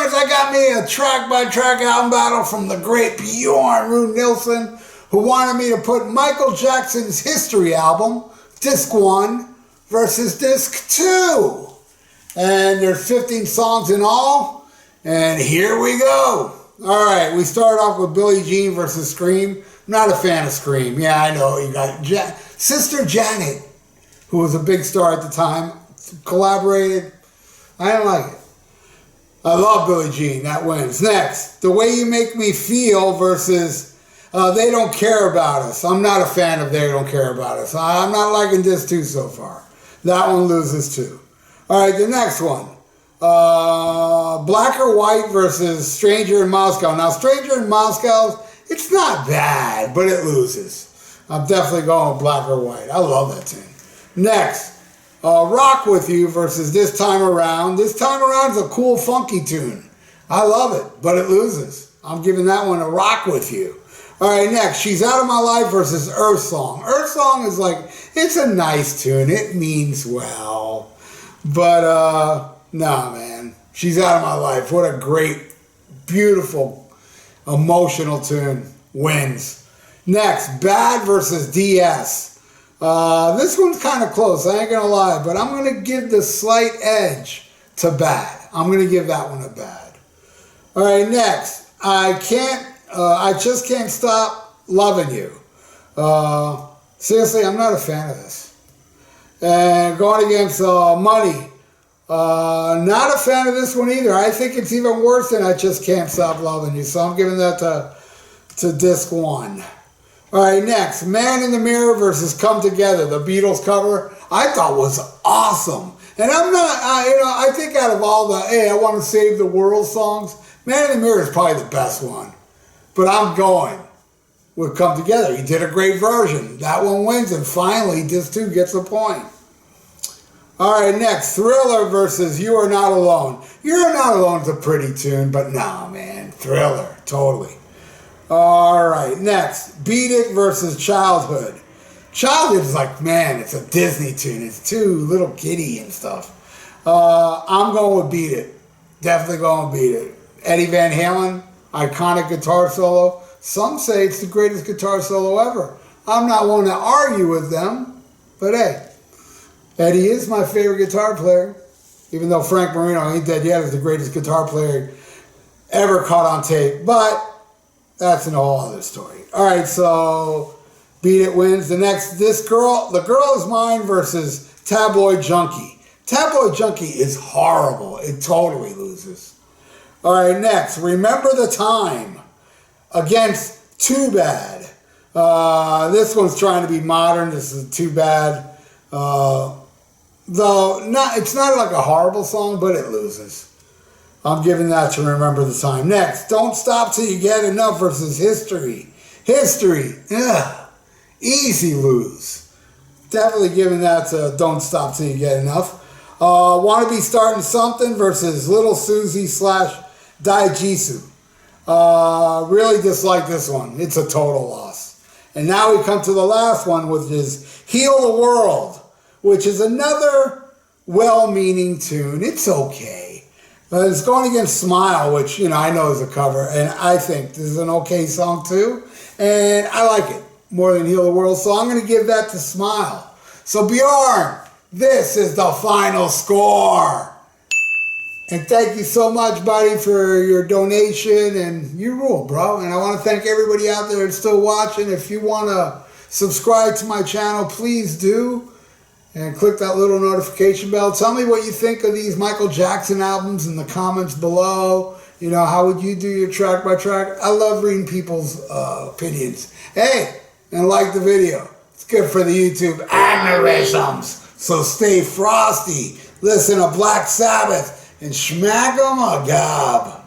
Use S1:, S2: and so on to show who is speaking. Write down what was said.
S1: viewers, I got me a track-by-track album battle from the great Bjørn-Rune Nilsen, who wanted me to put Michael Jackson's History album, Disc 1, versus Disc 2. And there's 15 songs in all, and here we go. All right, we start off with Billie Jean versus Scream. I'm not a fan of Scream. Yeah, I know. You got Sister Janet, who was a big star at the time, collaborated. I don't like it. I love Billie Jean. That wins. Next, The Way You Make Me Feel versus They Don't Care About Us. I'm not a fan of They Don't Care About Us. I'm not liking Disc 2 so far. That one loses too. All right, the next one. Black or White versus Stranger in Moscow. Now, Stranger in Moscow, it's not bad, but it loses. I'm definitely going with Black or White. I love that tune. Next, Rock With You versus This Time Around. This Time Around is a cool, funky tune. I love it, but it loses. I'm giving that one a Rock With You. All right, next, She's Out of My Life versus Earth Song. Earth Song is like, it's a nice tune. It means well. But, nah, man. She's Out of My Life. What a great, beautiful, emotional tune. Wins. Next, Bad versus DS. This one's kind of close. I ain't going to lie. But I'm going to give the slight edge to Bad. I'm going to give that one a Bad. All right, next. I Just Can't Stop Loving You. Seriously, I'm not a fan of this. And going against Money. Not a fan of this one either. I think it's even worse than I Just Can't Stop Loving You. So I'm giving that to Disc 1. All right, next. Man in the Mirror versus Come Together. The Beatles cover, I thought was awesome. And I'm not, I think out of all the, hey, I want to save the world songs, Man in the Mirror is probably the best one. But I'm going with Come Together. He did a great version. That one wins, and finally, Disc 2 gets a point. All right, next, Thriller versus You Are Not Alone. You Are Not Alone is a pretty tune, but nah, man, Thriller, totally. All right, next, Beat It versus Childhood. Childhood is like, man, it's a Disney tune. It's too little kitty and stuff. I'm going with Beat It. Definitely going with Beat It. Eddie Van Halen, iconic guitar solo. Some say it's the greatest guitar solo ever. I'm not one to argue with them, but hey, Eddie is my favorite guitar player. Even though Frank Marino ain't dead yet, is the greatest guitar player ever caught on tape. But that's a whole other story. All right, so Beat It wins. The next, The Girl Is Mine versus Tabloid Junkie. Tabloid Junkie is horrible. It totally loses. All right, next, Remember the Time against Too Bad. This one's trying to be modern. This is Too Bad. Though it's not like a horrible song, but it loses. I'm giving that to Remember the Time. Next, Don't Stop Till You Get Enough versus History. History, easy lose. Definitely giving that to Don't Stop Till You Get Enough. Want to Be Starting Something versus Little Susie / Daijisu. Really dislike this one. It's a total loss. And now we come to the last one, which is Heal the World, which is another well-meaning tune. It's okay. It's going against Smile, which, I know is a cover, and I think this is an okay song too. And I like it more than Heal the World, so I'm going to give that to Smile. So Bjorn, this is the final score. And thank you so much, buddy, for your donation, and you rule, bro. And I want to thank everybody out there that's still watching. If you want to subscribe to my channel, please do. And click that little notification bell. Tell me what you think of these Michael Jackson albums in the comments below. How would you do your track by track? I love reading people's opinions. Hey, and like the video. It's good for the YouTube algorithms. So stay frosty. Listen to Black Sabbath. And schmack 'em a gob.